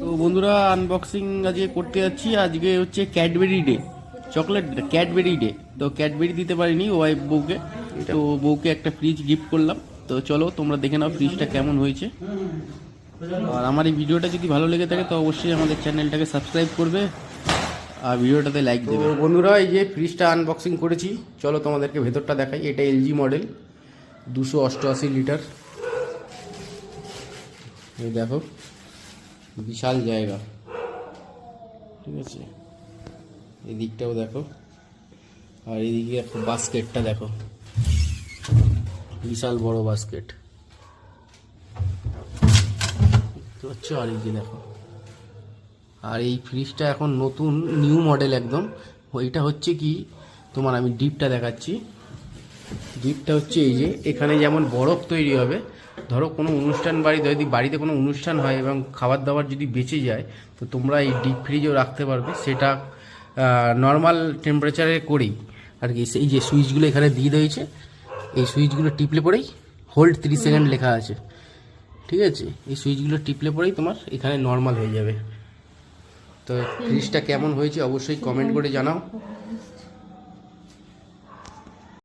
তো বন্ধুরা আনবক্সিং আজকে করতে যাচ্ছি। আজকে হচ্ছে Cadbury day, chocolate Cadbury day. তো ক্যাডবেরি দিতে পারিনি ওয়াইফ বউকে, তো বউকে একটা ফ্রিজ গিফট করলাম। তো চলো তোমরা দেখে নাও ফ্রিজটা কেমন হয়েছে। আর আমার এই ভিডিওটা যদি ভালো লেগে থাকে তো অবশ্যই আমাদের চ্যানেলটাকে সাবস্ক্রাইব করবে আর ভিডিওটাতে লাইক দেবে। বন্ধুরা এই যে ফ্রিজটা আনবক্সিং করেছি, চলো তোমাদেরকে ভেতরটা দেখাই। এটা এলজি মডেল, 288 লিটার। এই দেখো বিশাল জায়গা, ঠিক আছে। এদিকটাও দেখো, আর এদিকে দেখো বাস্কেটটা দেখো, বিশাল বড় বাস্কেট দেখতে পাচ্ছ। আর এই যে দেখো, আর এই ফ্রিজটা এখন নতুন নিউ মডেল একদম। ওইটা হচ্ছে কি তোমার, আমি ডিপটা দেখাচ্ছি। ডিপটা হচ্ছে এই যে, এখানে যেমন বরফ তৈরি হবে, ধরো কোনো অনুষ্ঠান যদি বাড়িতে কোনো অনুষ্ঠান হয় এবং খাবার দাবার যদি বেঁচে যায়, তো তোমরা এই ডিপ ফ্রিজেও রাখতে পারবে। সেটা নর্মাল টেম্পারেচারে করেই আর কি। এই যে সুইচগুলো এখানে দিয়ে দিয়েছে, এই সুইচগুলো টিপলে পরেই হোল্ড 30 সেকেন্ড লেখা আছে, ঠিক আছে। এই সুইচগুলো টিপলে পরেই তোমার এখানে নর্মাল হয়ে যাবে। তো ফ্রিজটা কেমন হয়েছে অবশ্যই কমেন্ট করে জানাও।